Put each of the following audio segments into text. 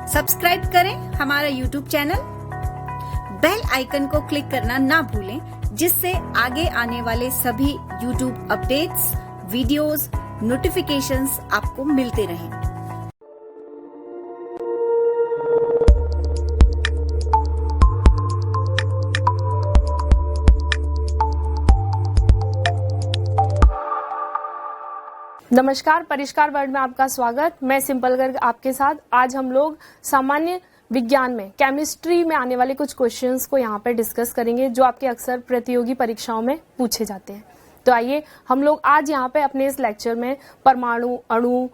Subscribe करें हमारा YouTube channel, bell icon को क्लिक करना ना भूलें, जिससे आगे आने वाले सभी यूट्यूब अपडेट्स, वीडियोस, नोटिफिकेशंस आपको मिलते रहें। नमस्कार, परिष्कार वर्ल्ड में आपका स्वागत। मैं सिंपल गर्ग आपके साथ। आज हम लोग सामान्य विज्ञान में केमिस्ट्री में आने वाले कुछ क्वेश्चंस को यहाँ पर डिस्कस करेंगे जो आपके अक्सर प्रतियोगी परीक्षाओं में पूछे जाते हैं। तो आइए हम लोग आज यहाँ पे अपने इस लेक्चर में परमाणु, अणु,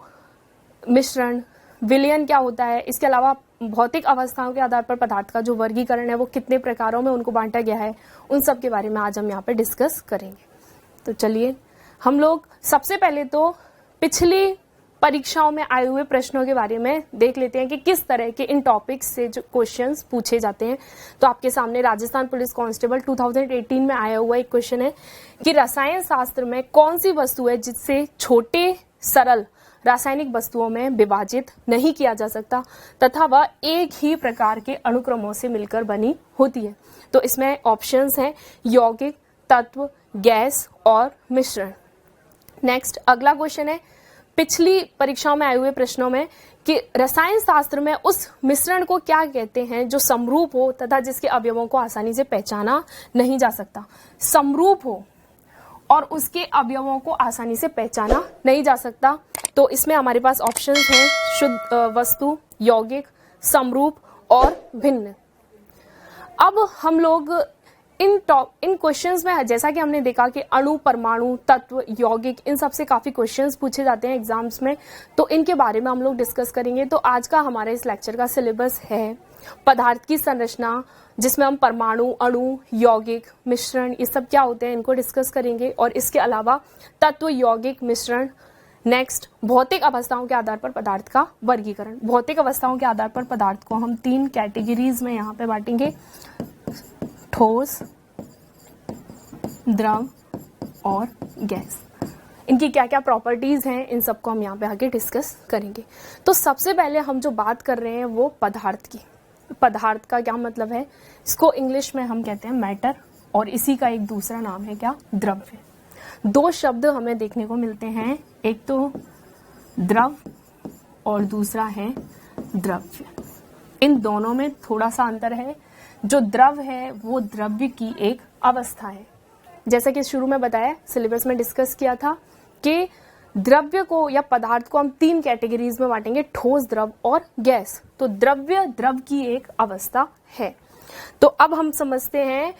मिश्रण, विलयन क्या होता है, इसके अलावा भौतिक अवस्थाओं के आधार पर पदार्थ का जो वर्गीकरण है वो कितने प्रकारों में उनको बांटा गया है, उन सब के बारे में आज हम यहाँ पे डिस्कस करेंगे। तो चलिए हम लोग सबसे पहले तो पिछली परीक्षाओं में आए हुए प्रश्नों के बारे में देख लेते हैं कि किस तरह के इन टॉपिक्स से जो क्वेश्चंस पूछे जाते हैं। तो आपके सामने राजस्थान पुलिस कांस्टेबल 2018 में आया हुआ एक क्वेश्चन है कि रसायन शास्त्र में कौन सी वस्तु है जिससे छोटे सरल रासायनिक वस्तुओं में विभाजित नहीं किया जा सकता तथा वह एक ही प्रकार के अनुक्रमों से मिलकर बनी होती है। तो इसमें ऑप्शंस हैं यौगिक, तत्व, गैस और मिश्रण। नेक्स्ट अगला क्वेश्चन है पिछली परीक्षाओं में आए हुए प्रश्नों में कि रसायन शास्त्र में उस मिश्रण को क्या कहते हैं जो समरूप हो तथा जिसके अवयवों को आसानी से पहचाना नहीं जा सकता। समरूप हो और उसके अवयवों को आसानी से पहचाना नहीं जा सकता। तो इसमें हमारे पास ऑप्शंस हैं शुद्ध वस्तु, यौगिक, समरूप और भिन्न। अब हम लोग इन क्वेश्चंस में जैसा कि हमने देखा कि अणु, परमाणु, तत्व, यौगिक, इन सब से काफी क्वेश्चंस पूछे जाते हैं एग्जाम्स में, तो इनके बारे में हम लोग डिस्कस करेंगे। तो आज का हमारे इस लेक्चर का सिलेबस है पदार्थ की संरचना, जिसमें हम परमाणु, अणु, यौगिक, मिश्रण, ये सब क्या होते हैं इनको डिस्कस करेंगे, और इसके अलावा तत्व, यौगिक, मिश्रण। नेक्स्ट भौतिक अवस्थाओं के आधार पर पदार्थ का वर्गीकरण। भौतिक अवस्थाओं के आधार पर पदार्थ को हम 3 कैटेगरीज में यहाँ पे बांटेंगे, ठोस, द्रव और गैस। इनकी क्या क्या प्रॉपर्टीज हैं इन सबको हम यहाँ पे आगे डिस्कस करेंगे। तो सबसे पहले हम जो बात कर रहे हैं वो पदार्थ की। पदार्थ का क्या मतलब है, इसको इंग्लिश में हम कहते हैं मैटर, और इसी का एक दूसरा नाम है क्या, द्रव्य। 2 शब्द हमें देखने को मिलते हैं, एक तो द्रव और दूसरा है द्रव्य। इन दोनों में थोड़ा सा अंतर है। जो द्रव है वो द्रव्य की एक अवस्था है। जैसा कि शुरू में बताया, सिलेबस में डिस्कस किया था कि द्रव्य को या पदार्थ को हम 3 कैटेगरीज में बांटेंगे, ठोस, द्रव और गैस। तो द्रव्य द्रव की एक अवस्था है। तो अब हम समझते हैं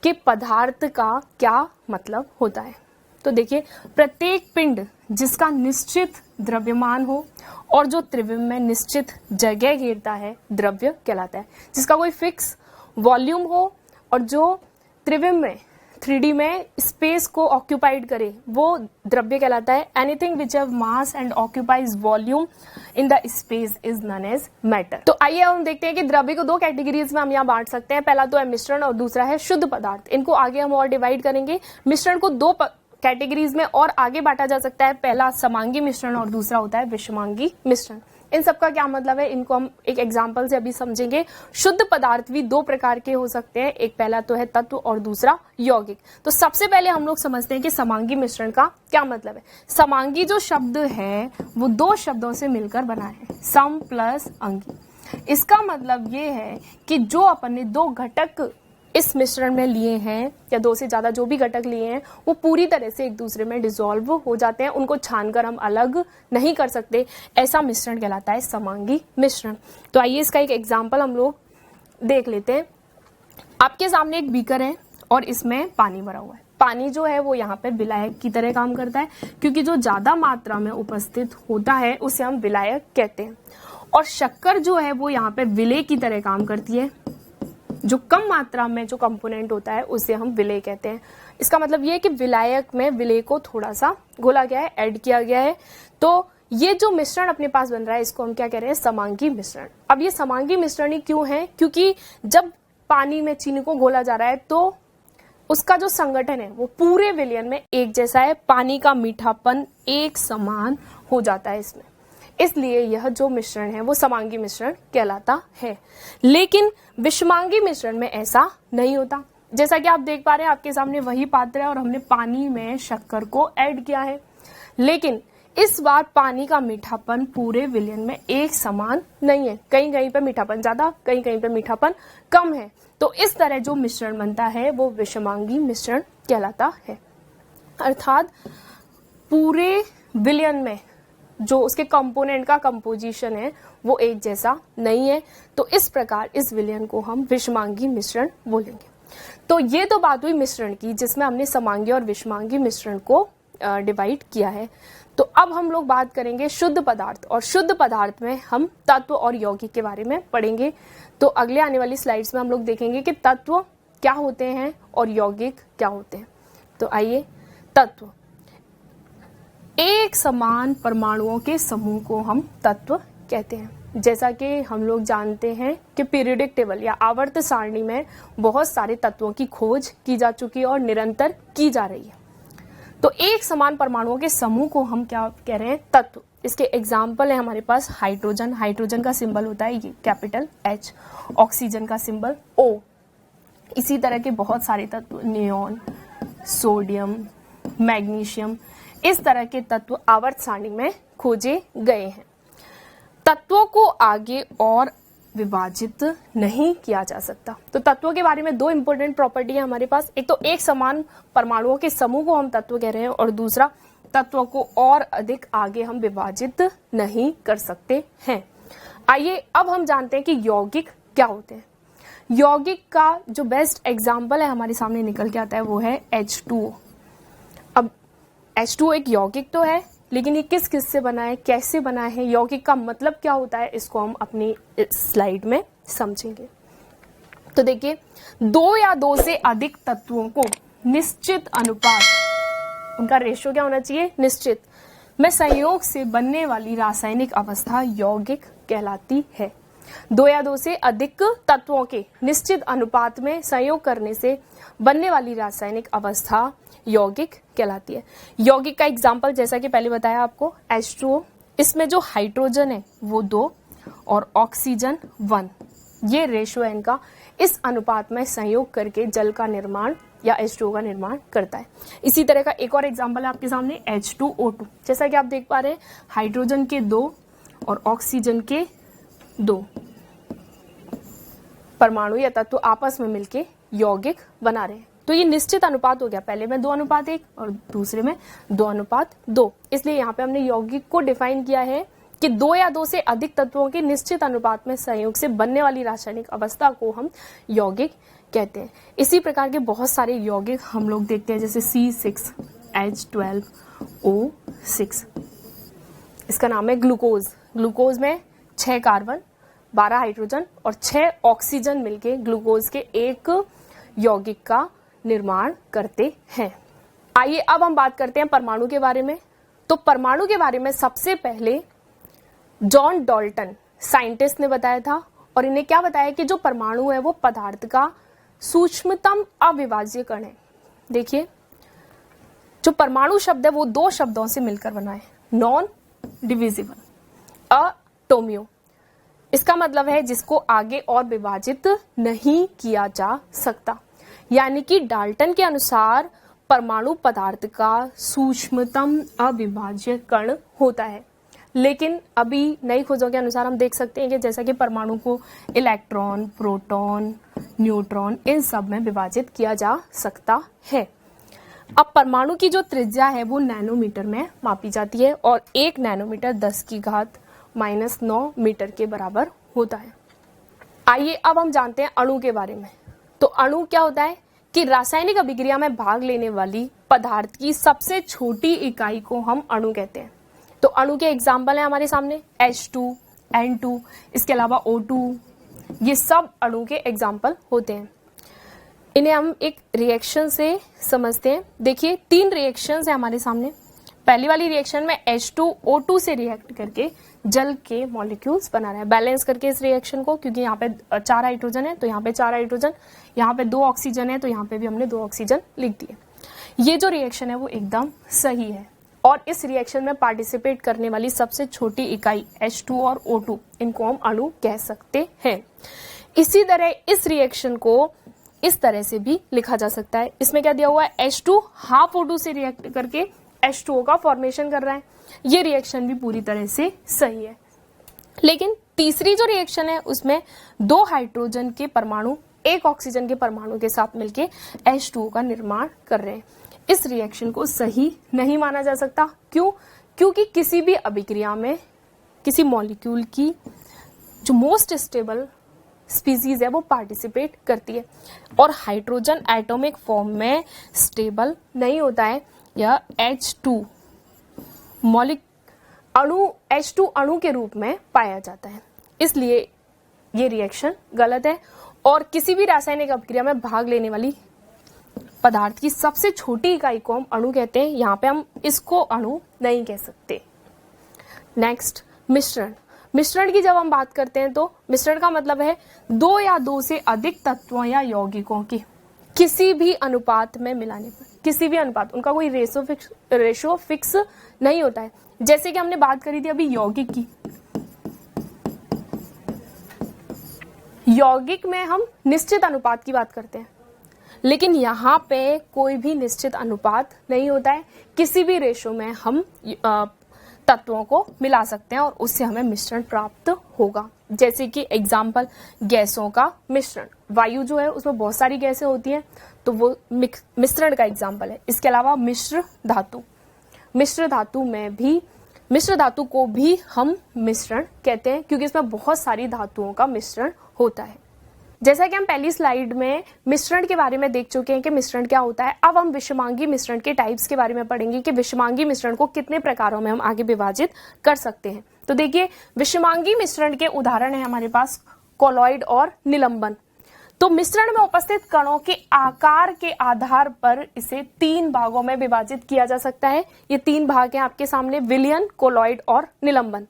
कि पदार्थ का क्या मतलब होता है। तो देखिए, प्रत्येक पिंड जिसका निश्चित द्रव्यमान हो और जो त्रिविम में निश्चित जगह घेरता है, द्रव्य कहलाता है। जिसका कोई फिक्स वॉल्यूम हो और जो त्रिविम में 3D में स्पेस को ऑक्यूपाइड करे, वो द्रव्य कहलाता है। Anything which have mass and occupies volume in the space is known as matter. तो आइए हम देखते हैं कि द्रव्य को 2 कैटेगरीज में हम यहाँ बांट सकते हैं। पहला तो है मिश्रण और दूसरा है शुद्ध पदार्थ। इनको आगे हम और डिवाइड करेंगे। मिश्रण को 2 कैटेगरीज में और आगे बांटा जा सकता है। पहला समांगी मिश्रण और दूसरा होता है विषमांगी मिश्रण। इन सब का क्या मतलब है, इनको हम एक एग्जांपल से अभी समझेंगे। शुद्ध पदार्थ भी 2 प्रकार के हो सकते हैं, एक पहला तो है तत्व और दूसरा यौगिक। तो सबसे पहले हम लोग समझते हैं कि समांगी मिश्रण का क्या मतलब है। समांगी जो शब्द है वो 2 शब्दों से मिलकर बना है, सम प्लस अंगी। इसका मतलब ये है कि जो अपन ने 2 घटक इस मिश्रण में लिए हैं या 2 से ज्यादा जो भी घटक लिए हैं वो पूरी तरह से एक दूसरे में डिसॉल्व हो जाते हैं, उनको छानकर हम अलग नहीं कर सकते। ऐसा मिश्रण कहलाता है समांगी मिश्रण। तो आइए इसका एक एग्जांपल हम लोग देख लेते हैं। आपके सामने एक बीकर है और इसमें पानी भरा हुआ है। पानी जो है वो यहाँ पे विलायक की तरह काम करता है, क्योंकि जो ज्यादा मात्रा में उपस्थित होता है उसे हम विलायक कहते हैं। और शक्कर जो है वो यहाँ पे विलेय की तरह काम करती है। जो कम मात्रा में जो कंपोनेंट होता है उसे हम विलेय कहते हैं। इसका मतलब ये है कि विलायक में विलेय को थोड़ा सा घोला गया है, ऐड किया गया है। तो ये जो मिश्रण अपने पास बन रहा है इसको हम क्या कह रहे हैं, समांगी मिश्रण। अब ये समांगी मिश्रण ही क्यों है, क्योंकि जब पानी में चीनी को घोला जा रहा है तो उसका जो संगठन है वो पूरे विलयन में एक जैसा है। पानी का मीठापन एक समान हो जाता है इसमें। इसलिए यह जो मिश्रण है वो समांगी मिश्रण कहलाता है। लेकिन विषमांगी मिश्रण में ऐसा नहीं होता। जैसा कि आप देख पा रहे हैं, आपके सामने वही पात्र है और हमने पानी में शक्कर को ऐड किया है, लेकिन इस बार पानी का मीठापन पूरे विलयन में एक समान नहीं है। कहीं कहीं पे मीठापन ज्यादा, कहीं कहीं पे मीठापन कम है। तो इस तरह जो मिश्रण बनता है वो विषमांगी मिश्रण कहलाता है। अर्थात पूरे विलयन में जो उसके कंपोनेंट का कंपोजिशन है वो एक जैसा नहीं है। तो इस प्रकार इस विलयन को हम विषमांगी मिश्रण बोलेंगे। तो ये तो बात हुई मिश्रण की, जिसमें हमने समांगी और विषमांगी मिश्रण को डिवाइड किया है। तो अब हम लोग बात करेंगे शुद्ध पदार्थ, और शुद्ध पदार्थ में हम तत्व और यौगिक के बारे में पढ़ेंगे। तो अगले आने वाली स्लाइड्स में हम लोग देखेंगे कि तत्व क्या होते हैं और यौगिक क्या होते हैं। तो आइए, तत्व, एक समान परमाणुओं के समूह को हम तत्व कहते हैं। जैसा कि हम लोग जानते हैं कि पीरियोडिक टेबल या आवर्त सारणी में बहुत सारे तत्वों की खोज की जा चुकी है और निरंतर की जा रही है। तो एक समान परमाणुओं के समूह को हम क्या कह रहे हैं? तत्व। इसके एग्जाम्पल है हमारे पास हाइड्रोजन। हाइड्रोजन का सिंबल होता है ये कैपिटल H। ऑक्सीजन का सिंबल O। इसी तरह के बहुत सारे तत्व, नियोन, सोडियम, मैग्नीशियम, इस तरह के तत्व आवर्त सारणी में खोजे गए हैं। तत्वों को आगे और विभाजित नहीं किया जा सकता। तो तत्वों के बारे में दो इंपॉर्टेंट प्रॉपर्टी है हमारे पास। एक तो एक समान परमाणुओं के समूह को हम तत्व कह रहे हैं, और दूसरा तत्वों को और अधिक आगे हम विभाजित नहीं कर सकते हैं। आइए अब हम जानते हैं कि यौगिक क्या होते हैं। यौगिक का जो बेस्ट एग्जाम्पल है हमारे सामने निकल के आता है वो है H2O। अब H2O एक यौगिक तो है, लेकिन ये किस किस से बना है, कैसे बना है, यौगिक का मतलब क्या होता है, इसको हम अपनी स्लाइड में समझेंगे। तो देखिए, दो या दो से अधिक तत्वों को निश्चित अनुपात, उनका रेशियो क्या होना चाहिए, निश्चित, में संयोग से बनने वाली रासायनिक अवस्था यौगिक कहलाती है। दो या दो से अधिक तत्वों के निश्चित अनुपात में संयोग करने से बनने वाली रासायनिक अवस्था यौगिक कहलाती है। यौगिक का एग्जाम्पल जैसा कि पहले बताया आपको, H2O, इसमें जो हाइड्रोजन है वो 2 और ऑक्सीजन 1, ये रेशियो है इनका। इस अनुपात में संयोग करके जल का निर्माण या H2O का निर्माण करता है। इसी तरह का एक और एग्जाम्पल है आपके सामने H2O2। जैसा कि आप देख पा रहे हैं, हाइड्रोजन के 2 और ऑक्सीजन के 2 परमाणु या तत्व आपस में मिलके यौगिक बना रहे हैं। तो ये निश्चित अनुपात हो गया, पहले में 2:1 और दूसरे में 2:2। इसलिए यहाँ पे हमने यौगिक को डिफाइन किया है कि दो या दो से अधिक तत्वों के निश्चित अनुपात में संयोग से बनने वाली रासायनिक अवस्था को हम यौगिक कहते हैं। इसी प्रकार के बहुत सारे यौगिक हम लोग देखते हैं, जैसे C6H12O6, इसका नाम है ग्लूकोज। ग्लूकोज में 6 कार्बन, 12 हाइड्रोजन और 6 ऑक्सीजन मिलके ग्लूकोज के एक यौगिक का निर्माण करते हैं। आइए अब हम बात करते हैं परमाणु के बारे में। तो परमाणु के बारे में सबसे पहले जॉन डाल्टन साइंटिस्ट ने बताया था, और इन्हें क्या बताया कि जो परमाणु है वो पदार्थ का सूक्ष्मतम अविभाज्य कण है। देखिए, जो परमाणु शब्द है वो 2 शब्दों से मिलकर बना है, नॉन डिविजिबल, अटोमियो। इसका मतलब है जिसको आगे और विभाजित नहीं किया जा सकता। यानी कि डाल्टन के अनुसार परमाणु पदार्थ का सूक्ष्मतम अविभाज्य कण होता है। लेकिन अभी नई खोजों के अनुसार हम देख सकते हैं कि जैसा कि परमाणु को इलेक्ट्रॉन, प्रोटॉन, न्यूट्रॉन, इन सब में विभाजित किया जा सकता है। अब परमाणु की जो त्रिज्या है वो नैनोमीटर में मापी जाती है, और 1 नैनोमीटर 10⁻⁻⁹ मीटर के बराबर होता है। आइए अब हम जानते हैं अणु के बारे में। तो अणु क्या होता है कि रासायनिक अभिक्रिया में भाग लेने वाली पदार्थ की सबसे छोटी इकाई को हम अणु कहते हैं। तो अणु के एग्जाम्पल है हमारे सामने H2, N2, इसके अलावा O2, ये सब अणु के एग्जाम्पल होते हैं। इन्हें हम एक रिएक्शन से समझते हैं। देखिए, 3 रिएक्शंस है हमारे सामने। पहली वाली रिएक्शन में H2O2 से रिएक्ट करके जल के मॉलिक्यूल्स बना रहे हैं, बैलेंस करके इस रिएक्शन को, क्योंकि यहाँ पे 4 हाइड्रोजन है तो यहाँ पे 4 हाइड्रोजन, यहाँ पे 2 ऑक्सीजन है तो यहाँ पे भी हमने 2 ऑक्सीजन लिख दिए। ये जो रिएक्शन है वो एकदम सही है। और इस रिएक्शन में पार्टिसिपेट करने वाली सबसे छोटी इकाई H2 और O2, इनको हम अणु कह सकते हैं। इसी तरह इस रिएक्शन को इस तरह से भी लिखा जा सकता है। इसमें क्या दिया हुआ है, H2 हाफ O2 से रिएक्ट करके H2O का फॉर्मेशन कर रहा है। ये रिएक्शन भी पूरी तरह से सही है। लेकिन तीसरी जो रिएक्शन है उसमें 2 हाइड्रोजन के परमाणु 1 ऑक्सीजन के परमाणु के साथ मिलके H2O का निर्माण कर रहे हैं। इस रिएक्शन को सही नहीं माना जा सकता। क्यों? क्योंकि किसी भी अभिक्रिया में किसी मॉलिक्यूल की जो मोस्ट स्टेबल स्पीसीज है वो पार्टिसिपेट करती है और हाइड्रोजन एटॉमिक फॉर्म में स्टेबल नहीं होता है। यह H2 अणु के रूप में पाया जाता है, इसलिए ये रिएक्शन गलत है। और किसी भी रासायनिक अभिक्रिया में भाग लेने वाली पदार्थ की सबसे छोटी इकाई को हम अणु कहते हैं। यहाँ पे हम इसको अणु नहीं कह सकते। नेक्स्ट, मिश्रण। मिश्रण की जब हम बात करते हैं तो मिश्रण का मतलब है 2 या 2 से अधिक तत्वों या यौगिकों की किसी भी अनुपात में मिलाने पर, किसी भी अनुपात, उनका कोई रेशो फिक्स नहीं होता है। जैसे कि हमने बात करी थी अभी यौगिक की, यौगिक में हम निश्चित अनुपात की बात करते हैं, लेकिन यहाँ पे कोई भी निश्चित अनुपात नहीं होता है। किसी भी रेशो में हम तत्वों को मिला सकते हैं और उससे हमें मिश्रण प्राप्त होगा। जैसे कि एग्जाम्पल, गैसों का मिश्रण, वायु जो है उसमें बहुत सारी गैसें होती हैं तो वो मिश्रण का एग्जाम्पल है। इसके अलावा मिश्र धातु, मिश्र धातु को भी हम मिश्रण कहते हैं क्योंकि इसमें बहुत सारी धातुओं का मिश्रण होता है। जैसा कि हम पहली स्लाइड में मिश्रण के बारे में देख चुके हैं कि मिश्रण क्या होता है, अब हम विषमांगी मिश्रण के टाइप्स के बारे में पढ़ेंगे कि विषमांगी मिश्रण को कितने प्रकारों में हम आगे विभाजित कर सकते हैं। तो देखिए, विषमांगी मिश्रण के उदाहरण है हमारे पास कोलॉइड और निलंबन। तो मिश्रण में उपस्थित कणों के आकार के आधार पर इसे 3 भागों में विभाजित किया जा सकता है। ये 3 भाग हैं आपके सामने, विलयन, कोलॉइड और निलंबन।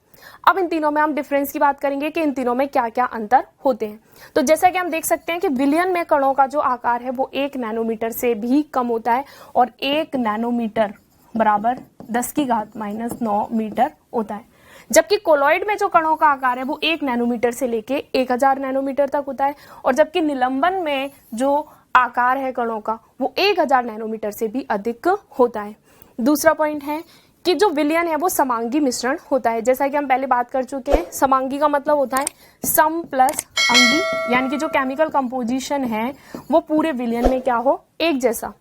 अब इन तीनों में हम डिफरेंस की बात करेंगे कि इन तीनों में क्या क्या अंतर होते हैं। तो जैसा कि हम देख सकते हैं कि विलयन में कणों का जो आकार है वो 1 नैनोमीटर से भी कम होता है और 1 नैनोमीटर बराबर 10⁻⁹ मीटर होता है। जबकि कोलॉइड में जो कणों का आकार है वो 1 नैनोमीटर से लेके 1000 नैनोमीटर तक होता है और जबकि निलंबन में जो आकार है कणों का वो 1000 नैनोमीटर से भी अधिक होता है। दूसरा पॉइंट है कि जो विलयन है वो समांगी मिश्रण होता है। जैसा कि हम पहले बात कर चुके हैं, समांगी का मतलब होता है सम प्लस अंगी, यानी कि जो केमिकल कंपोजिशन है वो पूरे विलयन में क्या हो, एक जैसा।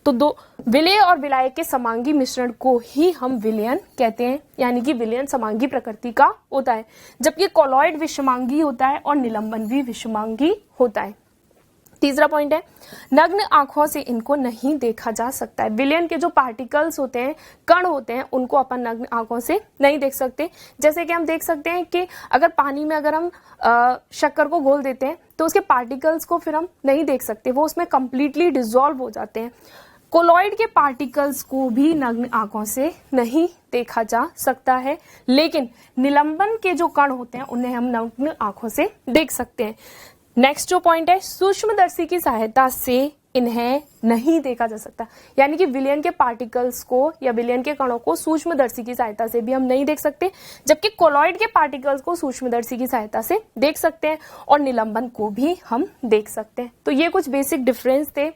तो 2 विलय और विलायक के समांगी मिश्रण को ही हम विलयन कहते हैं, यानी कि विलयन समांगी प्रकृति का होता है, जबकि कोलॉइड विषमांगी होता है और निलंबन भी विषमांगी होता है। तीसरा पॉइंट है, नग्न आंखों से इनको नहीं देखा जा सकता है। विलयन के जो पार्टिकल्स होते हैं, कण होते हैं, उनको अपन नग्न आंखों से नहीं देख सकते। जैसे कि हम देख सकते हैं कि अगर पानी में अगर हम शक्कर को घोल देते हैं तो उसके पार्टिकल्स को फिर हम नहीं देख सकते, वो उसमें कंप्लीटली डिसॉल्व हो जाते हैं। कोलॉइड के पार्टिकल्स को भी नग्न आंखों से नहीं देखा जा सकता है, लेकिन निलंबन के जो कण होते हैं उन्हें हम नग्न आंखों से देख सकते हैं। नेक्स्ट जो पॉइंट है, सूक्ष्मदर्शी की सहायता से इन्हें नहीं देखा जा सकता, यानी कि विलयन के पार्टिकल्स को या विलयन के कणों को सूक्ष्मदर्शी की सहायता से भी हम नहीं देख सकते, जबकि कोलॉइड के पार्टिकल्स को सूक्ष्मदर्शी की सहायता से देख सकते हैं और निलंबन को भी हम देख सकते हैं। तो ये कुछ बेसिक डिफरेंस थे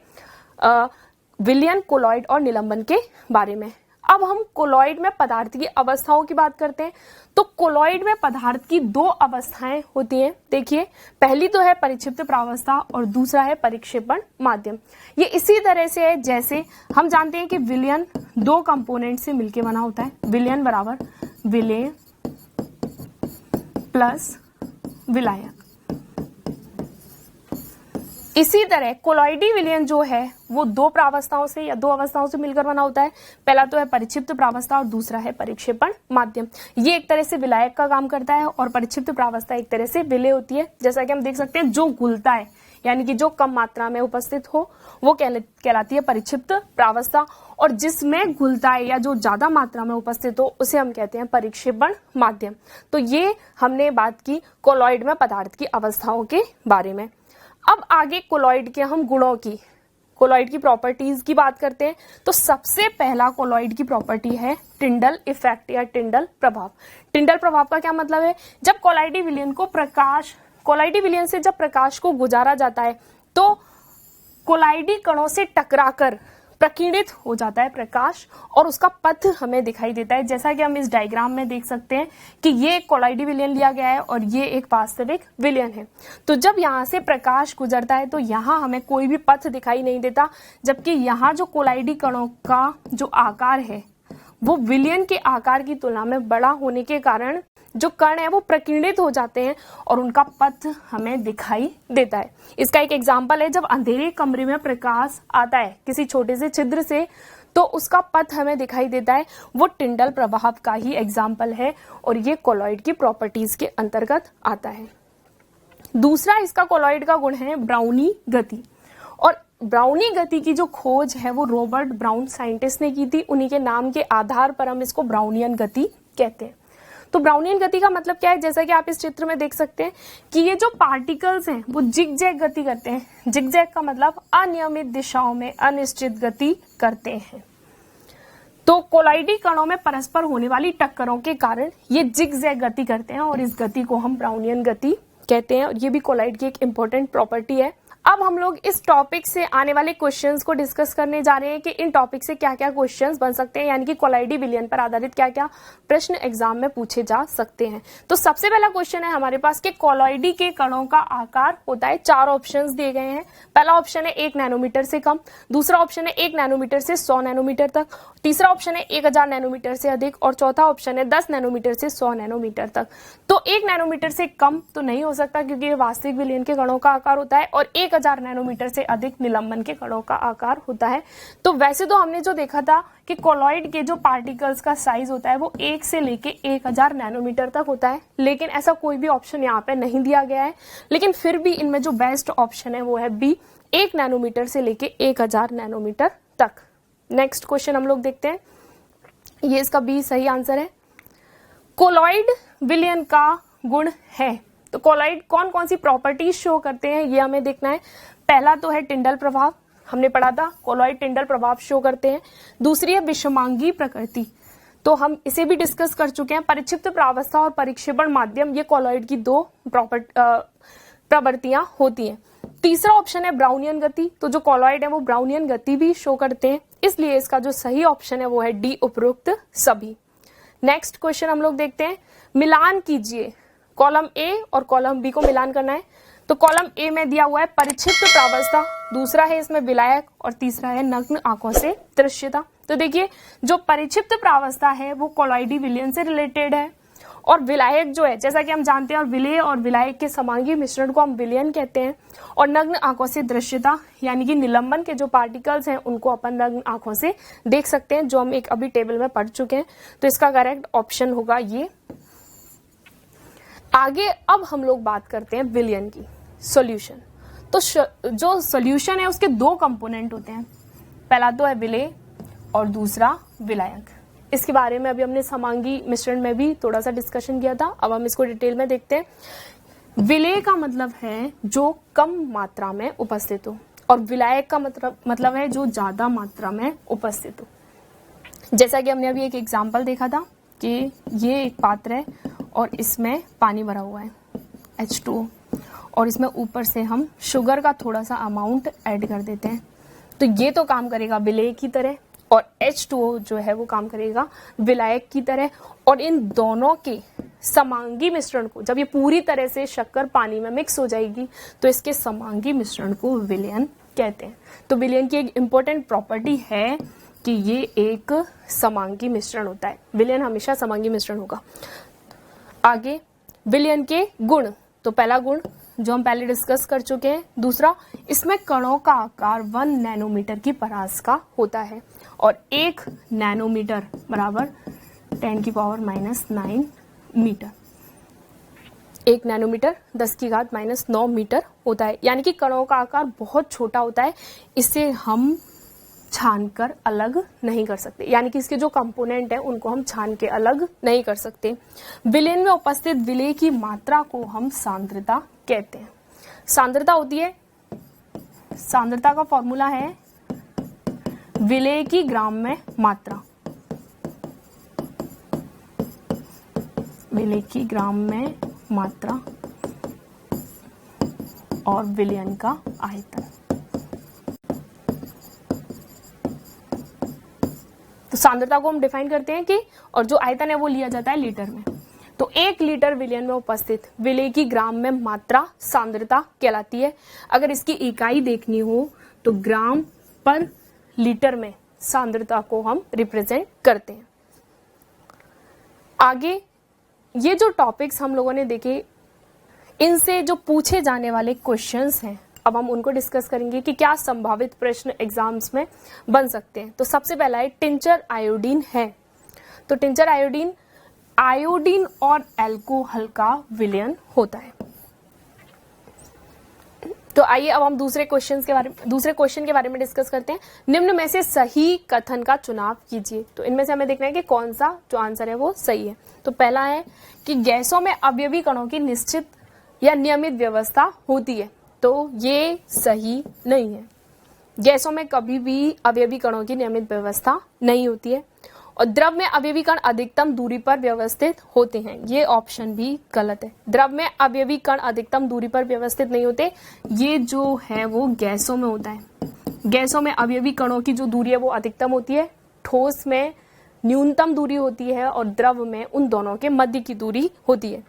विलयन, कोलॉइड और निलंबन के बारे में। अब हम कोलॉइड में पदार्थ की अवस्थाओं की बात करते हैं। तो कोलॉइड में पदार्थ की 2 अवस्थाएं होती हैं। देखिए, पहली तो है परिक्षिप्त प्रावस्था और दूसरा है परिक्षेपण माध्यम। ये इसी तरह से है जैसे हम जानते हैं कि विलयन 2 कंपोनेंट से मिलकर बना होता है। विलयन बराबर विलेय प्लस विलायक। इसी तरह कोलॉइडी विलयन जो है वो 2 प्रावस्थाओं से या 2 अवस्थाओं से मिलकर बना होता है। पहला तो है परिक्षिप्त प्रावस्था और दूसरा है परिक्षेपण माध्यम। ये एक तरह से विलायक का काम करता है और परिक्षिप्त प्रावस्था एक तरह से विलेय होती है। जैसा कि हम देख सकते हैं, जो घुलता है यानी कि जो कम मात्रा में उपस्थित हो वो कहलाती है परिक्षिप्त प्रावस्था, और जिसमें घुलता है या जो ज्यादा मात्रा में उपस्थित हो उसे हम कहते हैं परिक्षेपण माध्यम। तो ये हमने बात की कोलॉइड में पदार्थ की अवस्थाओं के बारे में। अब आगे कोलॉइड के हम गुणों की, कोलॉइड की प्रॉपर्टीज की बात करते हैं तो सबसे पहला कोलॉइड की प्रॉपर्टी है टिंडल इफेक्ट या टिंडल प्रभाव। टिंडल प्रभाव का क्या मतलब है, जब कोलाइडी विलयन से जब प्रकाश को गुजारा जाता है तो कोलाइडी कणों से टकराकर प्रकीर्णित हो जाता है प्रकाश और उसका पथ हमें दिखाई देता है। जैसा कि हम इस डायग्राम में देख सकते हैं कि ये एक कोलाइडी विलयन लिया गया है और ये एक वास्तविक विलयन है। तो जब यहाँ से प्रकाश गुजरता है तो यहाँ हमें कोई भी पथ दिखाई नहीं देता, जबकि यहाँ जो कोलाइडी कणों का जो आकार है वो विलयन के आकार की तुलना में बड़ा होने के कारण जो कण है वो प्रकीर्णित हो जाते हैं और उनका पथ हमें दिखाई देता है। इसका एक एग्जाम्पल है, जब अंधेरे कमरे में प्रकाश आता है किसी छोटे से छिद्र से तो उसका पथ हमें दिखाई देता है, वो टिंडल प्रभाव का ही एग्जाम्पल है और ये कोलॉइड की प्रॉपर्टीज के अंतर्गत आता है। दूसरा इसका कोलॉइड का गुण है ब्राउनी गति, और ब्राउनी गति की जो खोज है वो रॉबर्ट ब्राउन साइंटिस्ट ने की थी। उन्हीं के नाम के आधार पर हम इसको ब्राउनियन गति कहते हैं। तो ब्राउनियन गति का मतलब क्या है, जैसा कि आप इस चित्र में देख सकते हैं कि ये जो पार्टिकल्स हैं वो जिगजैग गति करते हैं। जिगजैग का मतलब अनियमित दिशाओं में अनिश्चित गति करते हैं। तो कोलाइडी कणों में परस्पर होने वाली टक्करों के कारण ये जिगजैग गति करते हैं और इस गति को हम ब्राउनियन गति कहते हैं और ये भी कोलाइड की एक इंपॉर्टेंट प्रॉपर्टी है। अब हम लोग इस टॉपिक से आने वाले क्वेश्चंस को डिस्कस करने जा रहे हैं कि इन टॉपिक से क्या क्या क्वेश्चंस बन सकते हैं, यानी कि कोलाइडी विलयन पर आधारित क्या क्या प्रश्न एग्जाम में पूछे जा सकते हैं। तो सबसे पहला क्वेश्चन है हमारे पास कि कोलाइडी के कणों का आकार होता है, 4 ऑप्शंस दिए गए हैं। पहला ऑप्शन है 1 नैनोमीटर से कम, दूसरा ऑप्शन है 1 नैनोमीटर से 100 नैनोमीटर तक, तीसरा ऑप्शन है 1000 नैनोमीटर से अधिक और चौथा ऑप्शन है 10 नैनोमीटर से 100 नैनोमीटर तक। तो 1 नैनोमीटर से कम तो नहीं हो सकता क्योंकि ये वास्तविक विलयन के कणों का आकार होता है, और 1000 नैनोमीटर से अधिक निलंबन के कणों का आकार होता है। तो वैसे तो हमने जो देखा था कि कोलॉइड के जो पार्टिकल्स का साइज होता है वो 1 से लेके 1000 नैनोमीटर तक होता है, लेकिन ऐसा कोई भी ऑप्शन यहाँ पे नहीं दिया गया है। लेकिन फिर भी इनमें जो बेस्ट ऑप्शन है वो है बी, 1 नैनोमीटर से लेके 1000 नैनोमीटर तक। नेक्स्ट क्वेश्चन हम लोग देखते हैं, ये इसका बी सही आंसर है। कोलॉइड विलयन का गुण है, तो कोलॉइड कौन कौन सी प्रॉपर्टीज शो करते हैं ये हमें देखना है। पहला तो है टिंडल प्रभाव, हमने पढ़ा था कोलॉइड टिंडल प्रभाव शो करते हैं। दूसरी है विषमांगी प्रकृति, तो हम इसे भी डिस्कस कर चुके हैं। परिक्षिप्त प्रावस्था और परिक्षेपण माध्यम, ये कोलॉइड की 2 प्रवृत्तियां होती हैं। तीसरा ऑप्शन है ब्राउनियन गति, तो जो कोलॉइड है वो ब्राउनियन गति भी शो करते हैं, इसलिए इसका जो सही ऑप्शन है वो है डी, उपरोक्त सभी। नेक्स्ट क्वेश्चन हम लोग देखते हैं, मिलान कीजिए, कॉलम ए और कॉलम बी को मिलान करना है। तो कॉलम ए में दिया हुआ है परिक्षिप्त प्रावस्था, दूसरा है इसमें विलायक और तीसरा है नग्न आंखों से दृश्यता। तो देखिए जो परिक्षिप्त प्रावस्था है वो कोलॉइडी विलयन से रिलेटेड है, और विलायक जो है जैसा कि हम जानते हैं, और विलेय और विलायक के समांगी मिश्रण को हम विलयन कहते हैं, और नग्न आंखों से दृश्यता यानी कि निलंबन के जो पार्टिकल्स हैं उनको अपन नग्न आंखों से देख सकते हैं, जो हम एक अभी टेबल में पढ़ चुके हैं। तो इसका करेक्ट ऑप्शन होगा ये। आगे अब हम लोग बात करते हैं विलयन की सॉल्यूशन। तो जो सॉल्यूशन है उसके 2 कंपोनेंट होते हैं, पहला तो है विलेय और दूसरा विलायक। इसके बारे में अभी हमने समांगी मिश्रण में भी थोड़ा सा डिस्कशन किया था, अब हम इसको डिटेल में देखते हैं। विलेय का मतलब है जो कम मात्रा में उपस्थित हो, और विलायक का मतलब है जो ज्यादा मात्रा में उपस्थित हो। जैसा कि हमने अभी एक एग्जाम्पल देखा था कि ये एक पात्र है और इसमें पानी भरा हुआ है H2O, और इसमें ऊपर से हम शुगर का थोड़ा सा अमाउंट ऐड कर देते हैं, तो ये तो काम करेगा विलेय की तरह, और H2O जो है वो काम करेगा विलायक की तरह। और इन दोनों के समांगी मिश्रण को, जब ये पूरी तरह से शक्कर पानी में मिक्स हो जाएगी तो इसके समांगी मिश्रण को विलयन कहते हैं। तो विलयन की एक इंपॉर्टेंट प्रॉपर्टी है कि ये एक समांगी मिश्रण होता है, विलयन हमेशा समांगी मिश्रण होगा। आगे विलयन के गुण, तो पहला गुण जो हम पहले डिस्कस कर चुके हैं। दूसरा, इसमें कणों का आकार 1 नैनोमीटर की परास का होता है, और 1 नैनोमीटर बराबर 10⁻⁹ मीटर। 1 नैनोमीटर 10⁻⁹ मीटर होता है, यानी कि कणों का आकार बहुत छोटा होता है, इसे हम छानकर अलग नहीं कर सकते, यानी कि इसके जो कंपोनेंट है उनको हम छान के अलग नहीं कर सकते। विलयन में उपस्थित विलेय की मात्रा को हम सांद्रता कहते हैं। सांद्रता होती है, सांद्रता का फॉर्मूला है विलेय की ग्राम में मात्रा, विलेय की ग्राम में मात्रा और विलयन का आयतन। तो सांद्रता को हम डिफाइन करते हैं कि, और जो आयतन है वो लिया जाता है लीटर में। तो 1 लीटर विलयन में उपस्थित विलेय की ग्राम में मात्रा सांद्रता कहलाती है। अगर इसकी इकाई देखनी हो तो ग्राम पर लीटर में सांद्रता को हम रिप्रेजेंट करते हैं। आगे ये जो टॉपिक्स हम लोगों ने देखे, इनसे जो पूछे जाने वाले क्वेश्चंस हैं, अब हम उनको डिस्कस करेंगे कि क्या संभावित प्रश्न एग्जाम्स में बन सकते हैं। तो सबसे पहला है टिंचर आयोडीन है। तो टिंचर आयोडीन, आयोडीन और एल्कोहल का विलयन होता है। तो आइए अब हम दूसरे क्वेश्चन के बारे में डिस्कस करते हैं। निम्न में से सही कथन का चुनाव कीजिए। तो इनमें से हमें देखना है कि कौन सा जो आंसर है वो सही है। तो पहला है कि गैसों में अवयवी कणों की निश्चित या नियमित व्यवस्था होती है। तो ये सही नहीं है। गैसों में कभी भी अवयवी कणों की नियमित व्यवस्था नहीं होती है। और द्रव में अवयवी कण अधिकतम दूरी पर व्यवस्थित होते हैं, ये ऑप्शन भी गलत है। द्रव में अवयवी कण अधिकतम दूरी पर व्यवस्थित नहीं होते, ये जो है वो गैसों में होता है। गैसों में अवयवी कणों की जो दूरी है वो अधिकतम होती है, ठोस में न्यूनतम दूरी होती है और द्रव में उन दोनों के मध्य की दूरी होती है।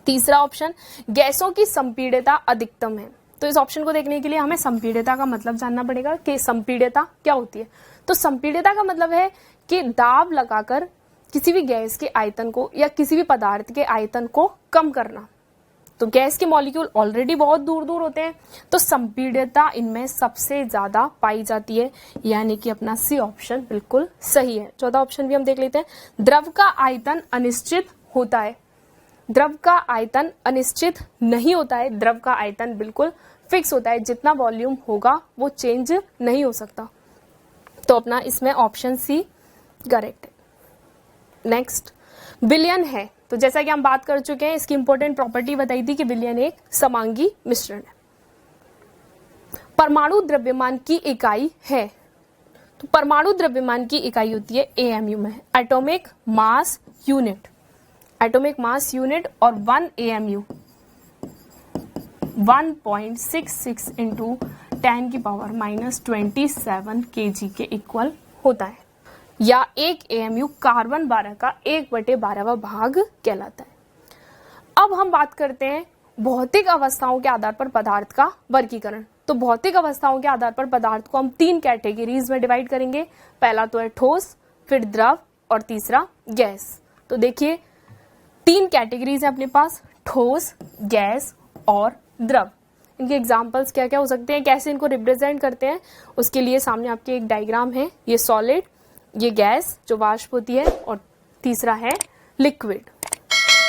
तीसरा ऑप्शन, गैसों की संपीड्यता अधिकतम है। तो इस ऑप्शन को देखने के लिए हमें संपीड्यता का मतलब जानना पड़ेगा कि संपीड्यता क्या होती है। तो संपीड्यता का मतलब है कि दाब लगाकर किसी भी गैस के आयतन को या किसी भी पदार्थ के आयतन को कम करना। तो गैस के मॉलिक्यूल ऑलरेडी बहुत दूर दूर होते हैं, तो संपीड्यता इनमें सबसे ज्यादा पाई जाती है, यानी कि अपना सी ऑप्शन बिल्कुल सही है। चौथा ऑप्शन भी हम देख लेते हैं। द्रव का आयतन अनिश्चित होता है। द्रव का आयतन अनिश्चित नहीं होता है, द्रव का आयतन बिल्कुल फिक्स होता है। जितना वॉल्यूम होगा वो चेंज नहीं हो सकता। तो अपना इसमें ऑप्शन सी करेक्ट है। नेक्स्ट, विलयन है। तो जैसा कि हम बात कर चुके हैं, इसकी इंपॉर्टेंट प्रॉपर्टी बताई थी कि विलयन एक समांगी मिश्रण है। परमाणु द्रव्यमान की इकाई है। तो परमाणु द्रव्यमान की इकाई होती है एएमयू में, atomic mass unit. Atomic mass unit और 1 AMU 1.66 इंटू 10 की पावर -27 kg के इक्वल होता है, या 1 AMU कार्बन 12 का 1/12वां भाग कहलाता है। अब हम बात करते हैं भौतिक अवस्थाओं के आधार पर पदार्थ का वर्गीकरण। तो भौतिक अवस्थाओं के आधार पर पदार्थ को हम 3 कैटेगरीज में डिवाइड करेंगे। पहला तो है ठोस, फिर द्रव और तीसरा गैस। तो देखिए 3 कैटेगरीज है अपने पास, ठोस, गैस और द्रव। इनके एग्जाम्पल्स क्या क्या हो सकते हैं, कैसे इनको रिप्रेजेंट करते हैं, उसके लिए सामने आपके एक डायग्राम है। ये सॉलिड, ये गैस जो वाष्प होती है, और तीसरा है लिक्विड।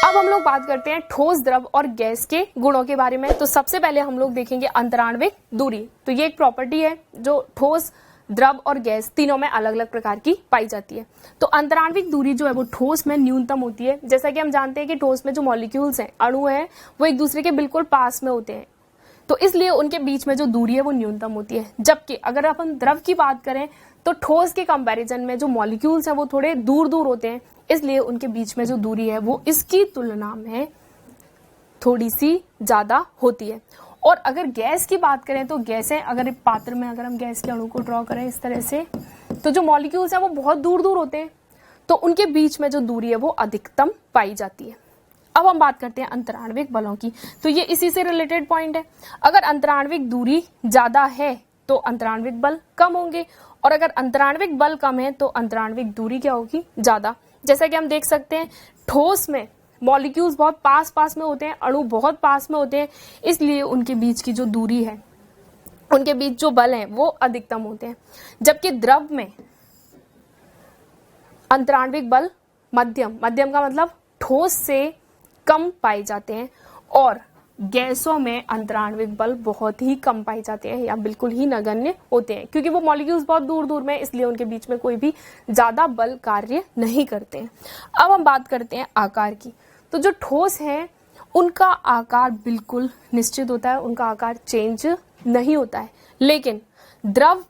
अब हम लोग बात करते हैं ठोस, द्रव और गैस के गुणों के बारे में। तो सबसे पहले हम लोग देखेंगे अंतराण्विक दूरी। तो ये एक प्रॉपर्टी है जो ठोस, द्रव और गैस तीनों में अलग अलग प्रकार की पाई जाती है। तो अंतराण्विक दूरी जो है वो ठोस में न्यूनतम होती है। जैसा कि हम जानते हैं कि ठोस में जो मॉलिक्यूल्स हैं, अणु हैं, वो एक दूसरे के बिल्कुल पास में होते हैं, तो इसलिए उनके बीच में जो दूरी है वो न्यूनतम होती है। जबकि अगर अपन द्रव की बात करें तो ठोस के कंपैरिजन में जो मॉलिक्यूल्स हैं वो थोड़े दूर दूर होते हैं, इसलिए उनके बीच में जो दूरी है वो इसकी तुलना में थोड़ी सी ज्यादा होती है। और अगर गैस की बात करें तो गैसें, अगर एक पात्र में अगर हम गैस के अणु को ड्रॉ करें इस तरह से, तो जो मॉलिक्यूल्स हैं वो बहुत दूर दूर होते हैं, तो उनके बीच में जो दूरी है वो अधिकतम पाई जाती है। अब हम बात करते हैं अंतराण्विक बलों की। तो ये इसी से रिलेटेड पॉइंट है। अगर अंतराण्विक दूरी ज्यादा है तो अंतराण्विक बल कम होंगे, और अगर अंतराण्विक बल कम है तो अंतराण्विक दूरी क्या होगी, ज्यादा। जैसा कि हम देख सकते हैं ठोस में मॉलिक्यूल्स बहुत पास पास में होते हैं, अणु बहुत पास में होते हैं, इसलिए उनके बीच की जो दूरी है, उनके बीच जो बल है वो अधिकतम होते हैं। जबकि द्रव में अंतराण्विक बल मध्यम, मध्यम का मतलब ठोस से कम पाए जाते हैं, और गैसों में अंतराण्विक बल बहुत ही कम पाए जाते हैं या बिल्कुल ही नगण्य होते हैं, क्योंकि वो मॉलिक्यूल्स बहुत दूर दूर में, इसलिए उनके बीच में कोई भी ज्यादा बल कार्य नहीं करते हैं। अब हम बात करते हैं आकार की। तो जो ठोस है उनका आकार बिल्कुल निश्चित होता है, उनका आकार चेंज नहीं होता है, लेकिन द्रव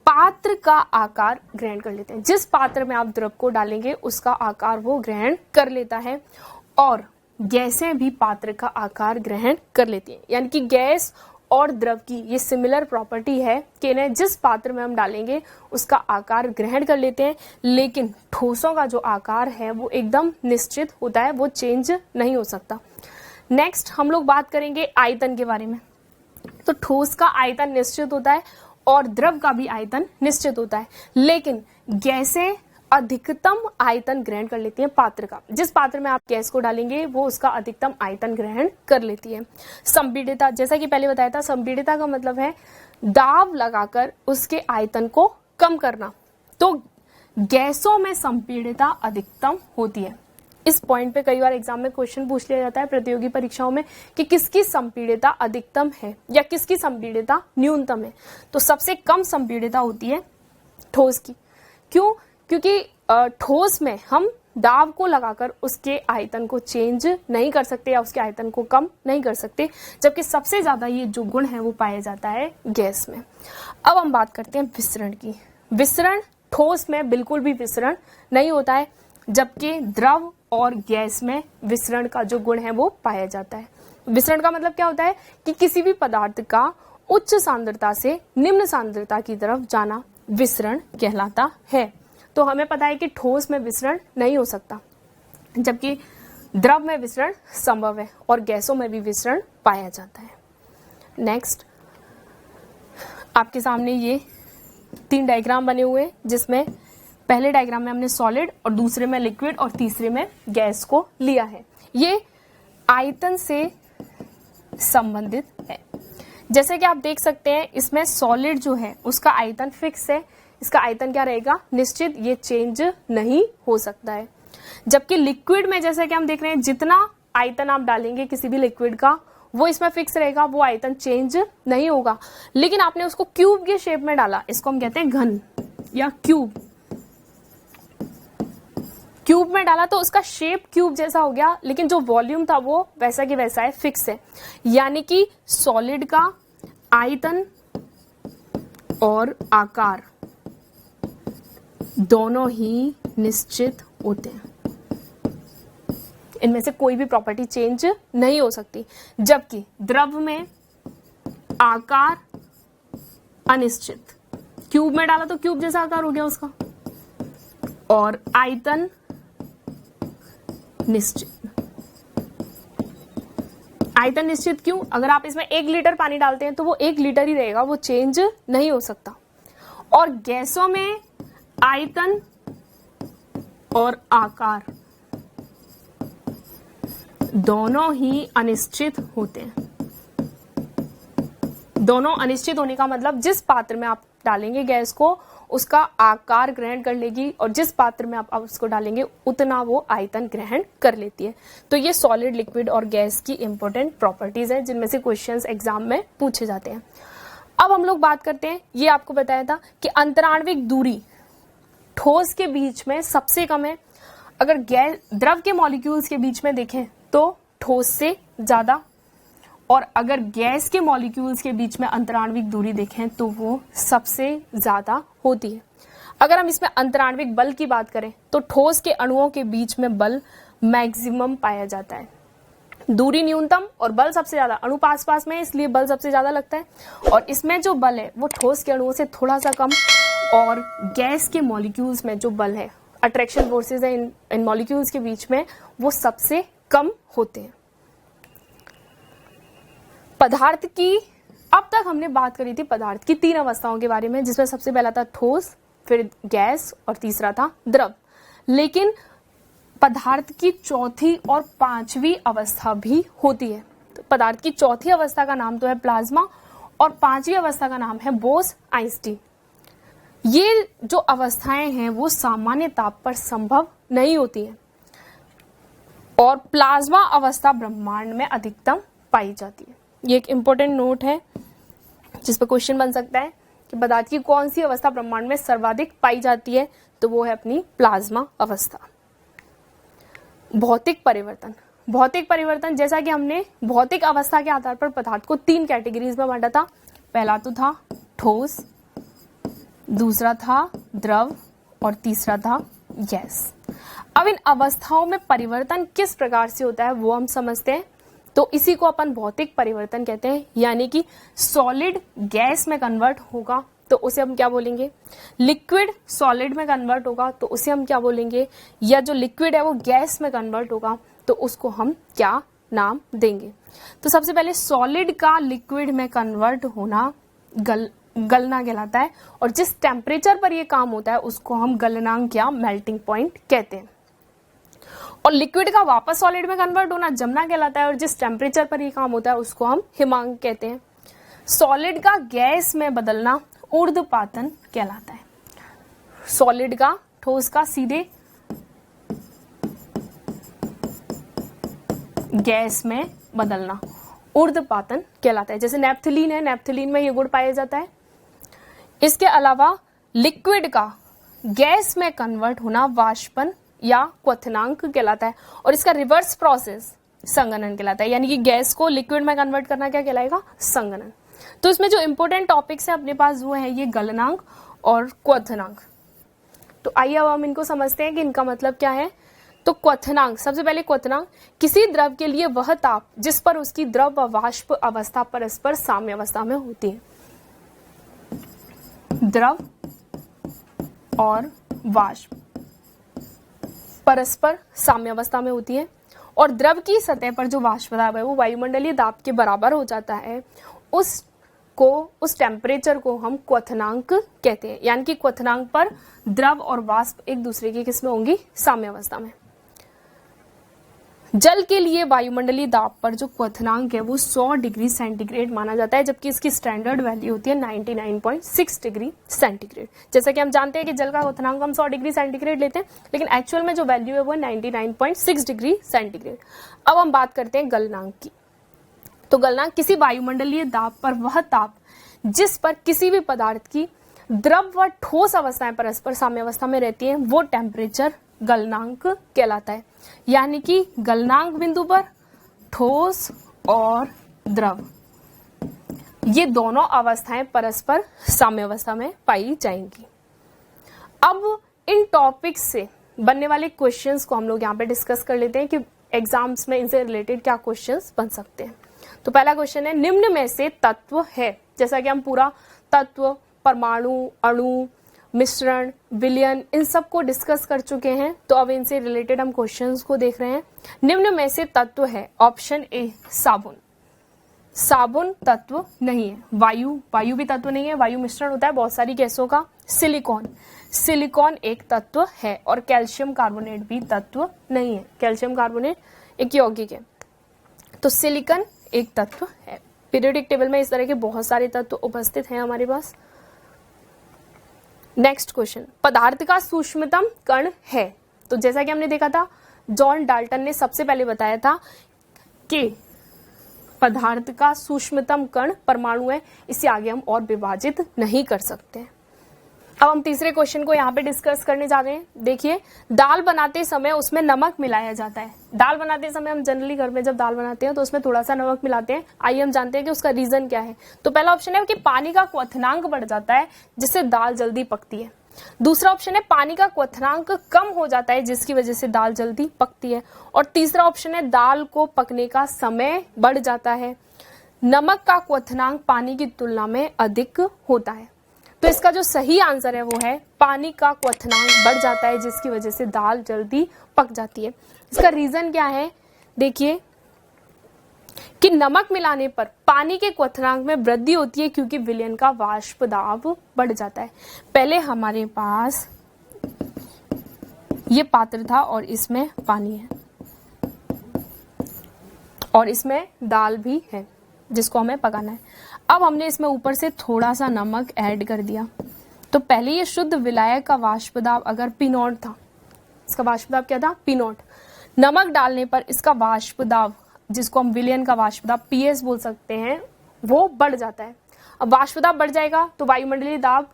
पात्र का आकार ग्रहण कर लेते हैं। जिस पात्र में आप द्रव को डालेंगे उसका आकार वो ग्रहण कर लेता है, और गैसें भी पात्र का आकार ग्रहण कर लेती हैं। यानी कि गैस और द्रव की ये सिमिलर प्रॉपर्टी है कि इन्हें जिस पात्र में हम डालेंगे उसका आकार ग्रहण कर लेते हैं, लेकिन ठोसों का जो आकार है वो एकदम निश्चित होता है, वो चेंज नहीं हो सकता। नेक्स्ट हम लोग बात करेंगे आयतन के बारे में। तो ठोस का आयतन निश्चित होता है और द्रव का भी आयतन निश्चित होता है, लेकिन गैसें अधिकतम आयतन ग्रहण कर लेती हैं पात्र का। जिस पात्र में आप गैस को डालेंगे वो उसका अधिकतम आयतन ग्रहण कर लेती है। संपीड़िता, जैसा कि पहले बताया था, संपीड़िता का मतलब है दाब लगाकर उसके आयतन को कम करना। तो गैसों में संपीड़िता अधिकतम होती है। इस पॉइंट पे कई बार एग्जाम में क्वेश्चन पूछ लिया जाता है प्रतियोगी परीक्षाओं में कि किसकी संपीड़िता अधिकतम है या किसकी संपीड़िता न्यूनतम है। तो सबसे कम संपीड़िता होती है ठोस की। क्यों? क्योंकि ठोस में हम दाब को लगाकर उसके आयतन को चेंज नहीं कर सकते या उसके आयतन को कम नहीं कर सकते, जबकि सबसे ज्यादा ये जो गुण है वो पाया जाता है गैस में। अब हम बात करते हैं विसरण की। विसरण, ठोस में बिल्कुल भी विसरण नहीं होता है, जबकि द्रव और गैस में विसरण का जो गुण है वो पाया जाता है। विसरण का मतलब क्या होता है कि किसी भी पदार्थ का उच्च सांद्रता से निम्न सांद्रता की तरफ जाना विसरण कहलाता है। तो हमें पता है कि ठोस में विसरण नहीं हो सकता, जबकि द्रव में विसरण संभव है और गैसों में भी विसरण पाया जाता है। नेक्स्ट आपके सामने ये 3 डायग्राम बने हुए हैं, जिसमें पहले डायग्राम में हमने सॉलिड और दूसरे में लिक्विड और तीसरे में गैस को लिया है। ये आयतन से संबंधित है। जैसे कि आप देख सकते हैं इसमें सॉलिड जो है उसका आयतन फिक्स है, इसका आयतन क्या रहेगा? निश्चित, ये चेंज नहीं हो सकता है। जबकि लिक्विड में जैसे कि हम देख रहे हैं जितना आयतन आप डालेंगे किसी भी लिक्विड का वो इसमें फिक्स रहेगा, वो आयतन चेंज नहीं होगा। लेकिन आपने उसको क्यूब के शेप में डाला, इसको हम कहते हैं घन या क्यूब। क्यूब में डाला तो उसका शेप क्यूब जैसा हो गया, लेकिन जो वॉल्यूम था वो वैसा की वैसा है, फिक्स है। यानी कि सॉलिड का आयतन और आकार दोनों ही निश्चित होते हैं, इनमें से कोई भी प्रॉपर्टी चेंज नहीं हो सकती। जबकि द्रव में आकार अनिश्चित, क्यूब में डाला तो क्यूब जैसा आकार हो गया उसका, और आयतन निश्चित। आयतन निश्चित क्यों? अगर आप इसमें 1 लीटर पानी डालते हैं तो वो 1 लीटर ही रहेगा, वो चेंज नहीं हो सकता। और गैसों में आयतन और आकार दोनों ही अनिश्चित होते हैं। दोनों अनिश्चित होने का मतलब जिस पात्र में आप डालेंगे गैस को उसका आकार ग्रहण कर लेगी, और जिस पात्र में आप उसको डालेंगे उतना वो आयतन ग्रहण कर लेती है। तो ये सॉलिड, लिक्विड और गैस की इंपॉर्टेंट प्रॉपर्टीज हैं जिनमें से क्वेश्चंस एग्जाम में पूछे जाते हैं। अब हम लोग बात करते हैं, ये आपको बताया था कि अंतराण्विक दूरी ठोस के बीच में सबसे कम है। अगर द्रव के मॉलिक्यूल्स के बीच में देखें तो ठोस से ज्यादा, और अगर गैस के मॉलिक्यूल्स के बीच में अंतराण्विक दूरी देखें तो वो सबसे ज्यादा होती है। अगर हम इसमें अंतराण्विक बल की बात करें तो ठोस के अणुओं के बीच में बल मैक्सिमम पाया जाता है। दूरी न्यूनतम और बल सबसे ज्यादा, अणु पास पास में है इसलिए बल सबसे ज्यादा लगता है, और इसमें जो बल है वो ठोस के अणुओं से थोड़ा सा कम, और गैस के मॉलिक्यूल्स में जो बल है, अट्रैक्शन फोर्सेस है इन मॉलिक्यूल्स के बीच में, वो सबसे कम होते हैं। पदार्थ की, अब तक हमने बात करी थी पदार्थ की 3 अवस्थाओं के बारे में, जिसमें सबसे पहला था ठोस, फिर गैस और तीसरा था द्रव। लेकिन पदार्थ की चौथी और 5वीं अवस्था भी होती है। तो पदार्थ की चौथी अवस्था का नाम तो है प्लाज्मा और 5वीं अवस्था का नाम है बोस-आइंस्टीन। ये जो अवस्थाएं हैं वो सामान्य ताप पर संभव नहीं होती हैं, और प्लाज्मा अवस्था ब्रह्मांड में अधिकतम पाई जाती है। ये एक इंपॉर्टेंट नोट है जिस पर क्वेश्चन बन सकता है कि पदार्थ की कौन सी अवस्था ब्रह्मांड में सर्वाधिक पाई जाती है, तो वो है अपनी प्लाज्मा अवस्था। भौतिक परिवर्तन, भौतिक परिवर्तन जैसा कि हमने भौतिक अवस्था के आधार पर पदार्थ को 3 कैटेगरीज में बांटा था। पहला तो था ठोस, दूसरा था द्रव और तीसरा था गैस। अब इन अवस्थाओं में परिवर्तन किस प्रकार से होता है वो हम समझते हैं। तो इसी को अपन भौतिक परिवर्तन कहते हैं, यानी कि सॉलिड गैस में कन्वर्ट होगा तो उसे हम क्या बोलेंगे, लिक्विड सॉलिड में कन्वर्ट होगा तो उसे हम क्या बोलेंगे, या जो लिक्विड है वो गैस में कन्वर्ट होगा तो उसको हम क्या नाम देंगे। तो सबसे पहले सॉलिड का लिक्विड में कन्वर्ट होना गलना कहलाता है, और जिस टेम्परेचर पर ये काम होता है उसको हम गलनांक या मेल्टिंग पॉइंट कहते हैं। और लिक्विड का वापस सॉलिड में कन्वर्ट होना जमना कहलाता है, और जिस टेम्परेचर पर ये काम होता है उसको हम हिमांक कहते हैं। सॉलिड का गैस में बदलना ऊर्ध्वपातन कहलाता है। सॉलिड का ठोस का सीधे गैस में बदलना ऊर्ध्वपातन कहलाता है। जैसे नेप्थलीन है, नेप्थलीन में ये गुण पाया जाता है। इसके अलावा लिक्विड का गैस में कन्वर्ट होना वाष्पन या क्वथनांक कहलाता है, और इसका रिवर्स प्रोसेस संघनन कहलाता है, यानी कि गैस को लिक्विड में कन्वर्ट करना क्या कहलाएगा, संघनन। तो इसमें जो इंपॉर्टेंट टॉपिक्स है अपने पास वो है ये गलनांक और क्वथनांक। तो आइए अब हम इनको समझते हैं कि इनका मतलब क्या है। तो क्वथनांक, सबसे पहले क्वथनांक किसी द्रव के लिए वह ताप जिस पर उसकी द्रव व वाष्प अवस्था परस्पर साम्य अवस्था में होती है। द्रव और वाष्प परस्पर साम्य अवस्था में होती है, और द्रव की सतह पर जो वाष्प दाब है वो वायुमंडलीय दाब के बराबर हो जाता है। उस टेम्परेचर को हम क्वथनांक कहते हैं, यानी कि क्वथनांक पर द्रव और वाष्प एक दूसरे की किस में होंगी, साम्य अवस्था में। जल के लिए वायुमंडलीय दाब पर जो क्वथनांक है वो 100 डिग्री सेंटीग्रेड माना जाता है, जबकि इसकी स्टैंडर्ड वैल्यू होती है 99.6 डिग्री सेंटीग्रेड। जैसा कि हम जानते हैं कि जल का क्वथनांक हम 100 डिग्री सेंटीग्रेड लेते हैं, लेकिन एक्चुअल में जो वैल्यू है वो 99.6 डिग्री सेंटीग्रेड। अब हम बात करते हैं गलनांक की। तो गलनांक किसी वायुमंडलीय दाब पर वह ताप जिस पर किसी भी पदार्थ की द्रव व ठोस अवस्थाएं परस्पर साम्य अवस्था में रहती हैं वो टेम्परेचर गलनांक कहलाता है। यानी कि गलनांक बिंदु पर ठोस और द्रव ये दोनों अवस्थाएं परस्पर साम्य अवस्था में पाई जाएंगी। अब इन टॉपिक्स से बनने वाले क्वेश्चंस को हम लोग यहाँ पे डिस्कस कर लेते हैं कि एग्जाम्स में इनसे रिलेटेड क्या क्वेश्चंस बन सकते हैं। तो पहला क्वेश्चन है, निम्न में से तत्व है, जैसा कि हम पूरा तत्व, परमाणु, अणु, मिश्रण, विलयन इन सब को डिस्कस कर चुके हैं, तो अब इनसे रिलेटेड हम क्वेश्चंस को देख रहे हैं। निम्न में से तत्व है, ऑप्शन ए साबुन। साबुन तत्व नहीं है। वायु, वायु भी तत्व नहीं है, वायु मिश्रण होता है बहुत सारी गैसों का। सिलिकॉन, सिलिकॉन एक तत्व है, और कैल्शियम कार्बोनेट भी तत्व नहीं है। कैल्शियम कार्बोनेट एक यौगिक है, तो सिलिकॉन एक तत्व है। पीरियोडिक टेबल में इस तरह के बहुत सारे तत्व उपस्थित हैं हमारे पास। नेक्स्ट क्वेश्चन, पदार्थ का सूक्ष्मतम कण है। तो जैसा कि हमने देखा था, जॉन डाल्टन ने सबसे पहले बताया था कि पदार्थ का सूक्ष्मतम कण परमाणु है, इससे आगे हम और विभाजित नहीं कर सकते। अब हम तीसरे क्वेश्चन को यहाँ पे डिस्कस करने जा रहे हैं। देखिए, दाल बनाते समय उसमें नमक मिलाया जाता है। दाल बनाते समय हम जनरली घर में जब दाल बनाते हैं तो उसमें थोड़ा सा नमक मिलाते हैं। आइए हम जानते हैं कि उसका रीजन क्या है। तो पहला ऑप्शन है कि पानी का क्वथनांक बढ़ जाता है जिससे दाल जल्दी पकती है। दूसरा ऑप्शन है पानी का क्वथनांक कम हो जाता है जिसकी वजह से दाल जल्दी पकती है। और तीसरा ऑप्शन है दाल को पकने का समय बढ़ जाता है। नमक का क्वथनांक पानी की तुलना में अधिक होता है। तो इसका जो सही आंसर है वो है पानी का क्वथनांक बढ़ जाता है जिसकी वजह से दाल जल्दी पक जाती है। इसका रीजन क्या है, देखिए कि नमक मिलाने पर पानी के क्वथनांक में वृद्धि होती है क्योंकि विलयन का वाष्प दाब बढ़ जाता है। पहले हमारे पास ये पात्र था और इसमें पानी है और इसमें दाल भी है जिसको हमें पकाना है। अब हमने इसमें ऊपर से थोड़ा सा नमक ऐड कर दिया। तो पहले ये शुद्ध विलायक का वाष्प दाब अगर P0 था, इसका वाष्प दाब क्या था, P0। नमक डालने पर इसका वाष्प दाब, जिसको हम विलयन का वाष्प दाब PS बोल सकते हैं, वो बढ़ जाता है। अब वाष्प दाब बढ़ जाएगा तो वायुमंडलीय दाब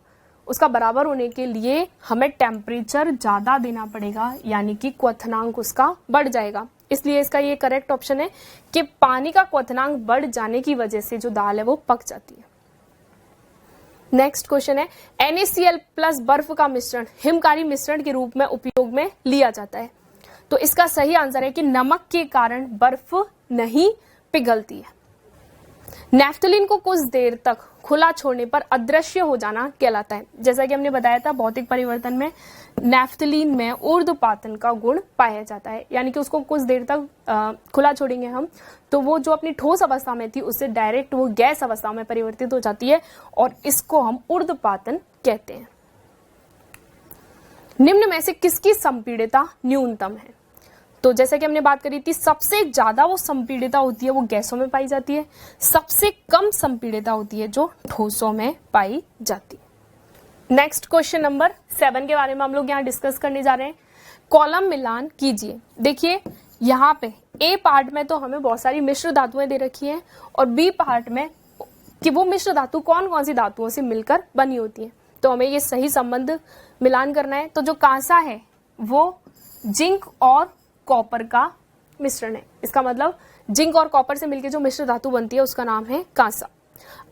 उसका बराबर होने के लिए हमें टेम्परेचर ज्यादा देना पड़ेगा, यानी कि क्वथनांक उसका बढ़ जाएगा। इसलिए इसका ये करेक्ट ऑप्शन है कि पानी का क्वथनांक बढ़ जाने की वजह से जो दाल है वो पक जाती है। नेक्स्ट क्वेश्चन है NaCl प्लस बर्फ का मिश्रण हिमकारी मिश्रण के रूप में उपयोग में लिया जाता है। तो इसका सही आंसर है कि नमक के कारण बर्फ नहीं पिघलती है। नेफ्थलीन को कुछ देर तक खुला छोड़ने पर अदृश्य हो जाना कहलाता है। जैसा कि हमने बताया था भौतिक परिवर्तन में नेफ्थलीन में ऊर्ध्वपातन का गुण पाया जाता है, यानी कि उसको कुछ देर तक खुला छोड़ेंगे हम तो वो जो अपनी ठोस अवस्था में थी उससे डायरेक्ट वो गैस अवस्था में परिवर्तित हो जाती है और इसको हम ऊर्ध्वपातन कहते हैं। निम्न में से किसकी संपीड़ितता न्यूनतम है? तो जैसा कि हमने बात करी थी सबसे ज्यादा वो संपीड़ितता होती है वो गैसों में पाई जाती है, सबसे कम संपीड़ितता होती है जो ठोसों में पाई जाती है। नेक्स्ट क्वेश्चन नंबर 7 के बारे में हम लोग यहाँ डिस्कस करने जा रहे हैं। कॉलम मिलान कीजिए। देखिए यहाँ पे ए पार्ट में तो हमें बहुत सारी मिश्र धातुएं दे रखी हैं और बी पार्ट में कि वो मिश्र धातु कौन कौन सी धातुओं से मिलकर बनी होती है। तो हमें ये सही संबंध मिलान करना है। तो जो कांसा है वो जिंक और कॉपर का मिश्रण है। इसका मतलब जिंक और कॉपर से मिलकर जो मिश्र धातु बनती है उसका नाम है कांसा।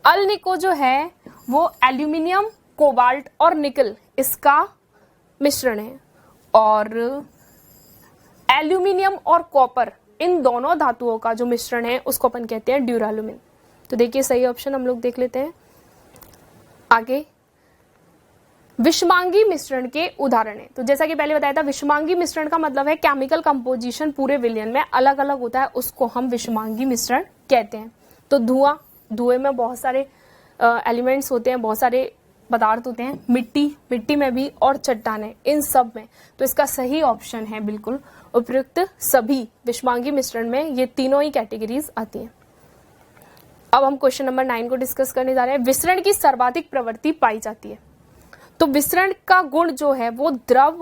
अल्निको जो है वो एल्यूमिनियम, कोबाल्ट और निकल इसका मिश्रण है और एल्यूमिनियम और कॉपर इन दोनों धातुओं का जो मिश्रण है उसको अपन कहते हैं ड्यूरालुमिन। तो देखिए सही ऑप्शन हम लोग देख लेते हैं। आगे विषमांगी मिश्रण के उदाहरण है। तो जैसा कि पहले बताया था विषमांगी मिश्रण का मतलब है केमिकल कंपोजिशन पूरे विलयन में अलग अलग होता है, उसको हम विषमांगी मिश्रण कहते हैं। तो धुएं में बहुत सारे एलिमेंट्स होते हैं, बहुत सारे पदार्थ होते हैं, मिट्टी में भी और चट्टानें, इन सब में। तो इसका सही ऑप्शन है बिल्कुल उपयुक्त सभी विषमांगी मिश्रण में ये तीनों ही कैटेगरीज आती हैं। अब हम क्वेश्चन नंबर 9 को डिस्कस करने जा रहे हैं। विसरण की सर्वाधिक प्रवृत्ति पाई जाती है। तो विसरण का गुण जो है वो द्रव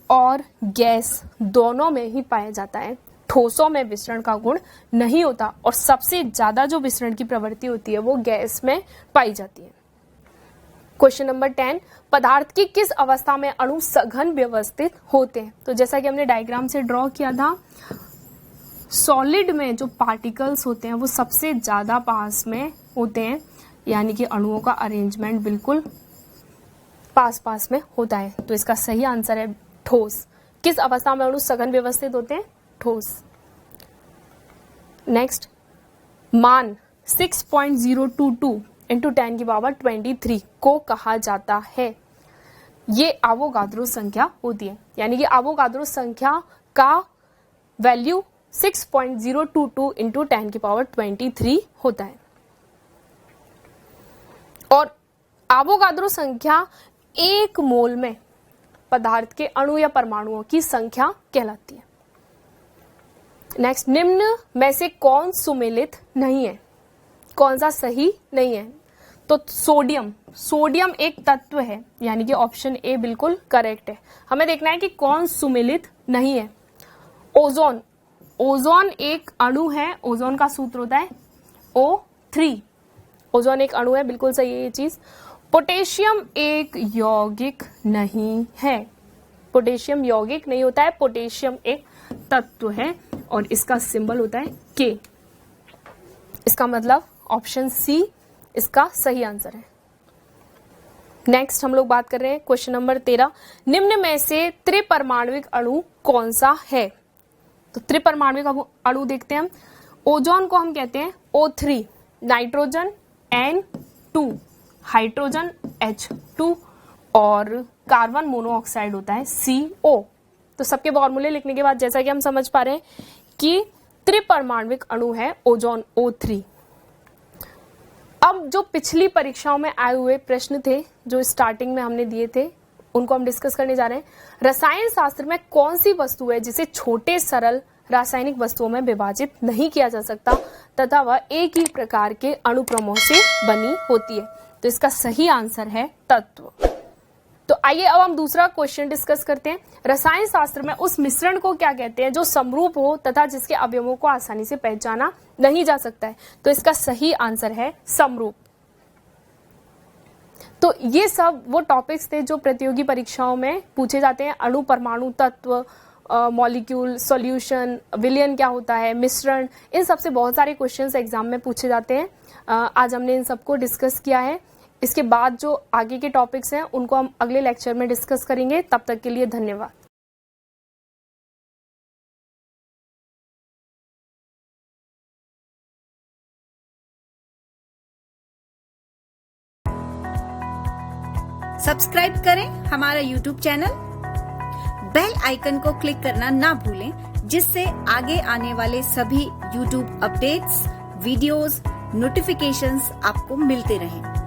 और गैस दोनों में ही पाया जाता है, ठोसों में विसरण का गुण नहीं होता और सबसे ज्यादा जो विसरण की प्रवृत्ति होती है वो गैस में पाई जाती है। क्वेश्चन नंबर 10 पदार्थ की किस अवस्था में अणु सघन व्यवस्थित होते हैं? तो जैसा कि हमने डायग्राम से ड्रॉ किया था सॉलिड में जो पार्टिकल्स होते हैं वो सबसे ज्यादा पास में होते हैं, यानी कि अणुओं का अरेंजमेंट बिल्कुल पास में होता है। तो इसका सही आंसर है ठोस। किस अवस्था में अणु सघन व्यवस्थित होते हैं? ठोस। नेक्स्ट मान 6.022 इंटू 10 की पावर 23 को कहा जाता है। ये एवोगाद्रो संख्या होती है, यानी कि एवोगाद्रो संख्या का वैल्यू 6.022 इंटू 10 की पावर 23 होता है और एवोगाद्रो संख्या एक मोल में पदार्थ के अणु या परमाणुओं की संख्या कहलाती है। नेक्स्ट निम्न में से कौन सुमेलित नहीं है? कौन सा सही नहीं है? तो सोडियम एक तत्व है, यानी कि ऑप्शन ए बिल्कुल करेक्ट है। हमें देखना है कि कौन सुमेलित नहीं है। ओजोन एक अणु है, ओजोन का सूत्र होता है O3। ओजोन एक अणु है, बिल्कुल सही है ये चीज। पोटेशियम एक यौगिक नहीं है, पोटेशियम यौगिक नहीं होता है, पोटेशियम एक तत्व है और इसका सिंबल होता है K। इसका मतलब ऑप्शन सी इसका सही आंसर है। नेक्स्ट हम लोग बात कर रहे हैं क्वेश्चन नंबर 13 निम्न में से त्रिपरमाणविक अणु कौन सा है? तो त्रिपरमाणविक अणु देखते हैं हम। ओजोन को हम कहते हैं O3, nitrogen N2, hydrogen H2 और कार्बन मोनोऑक्साइड होता है CO। तो सबके फॉर्मूले लिखने के बाद जैसा कि हम समझ पा रहे हैं कि त्रिपरमाणविक अणु है ओजोन O3। अब जो पिछली परीक्षाओं में आए हुए प्रश्न थे जो स्टार्टिंग में हमने दिए थे उनको हम डिस्कस करने जा रहे हैं। रसायन शास्त्र में कौन सी वस्तु है जिसे छोटे सरल रासायनिक वस्तुओं में विभाजित नहीं किया जा सकता तथा वह एक ही प्रकार के अणुक्रमों से बनी होती है? तो इसका सही आंसर है तत्व। तो आइए अब हम दूसरा क्वेश्चन डिस्कस करते हैं। रसायन शास्त्र में उस मिश्रण को क्या कहते हैं जो समरूप हो तथा जिसके अवयवों को आसानी से पहचाना नहीं जा सकता है? तो इसका सही आंसर है समरूप। तो ये सब वो टॉपिक्स थे जो प्रतियोगी परीक्षाओं में पूछे जाते हैं। अणु, परमाणु, तत्व, मॉलिक्यूल, सॉल्यूशन, विलयन क्या होता है, मिश्रण, इन सब से बहुत सारे क्वेश्चंस एग्जाम में पूछे जाते हैं। आज हमने इन सबको डिस्कस किया है। इसके बाद जो आगे के टॉपिक्स हैं उनको हम अगले लेक्चर में डिस्कस करेंगे। तब तक के लिए धन्यवाद। सब्सक्राइब करें हमारा यूट्यूब चैनल, बेल आइकन को क्लिक करना ना भूलें, जिससे आगे आने वाले सभी यूट्यूब अपडेट्स, वीडियोस, नोटिफिकेशंस आपको मिलते रहें।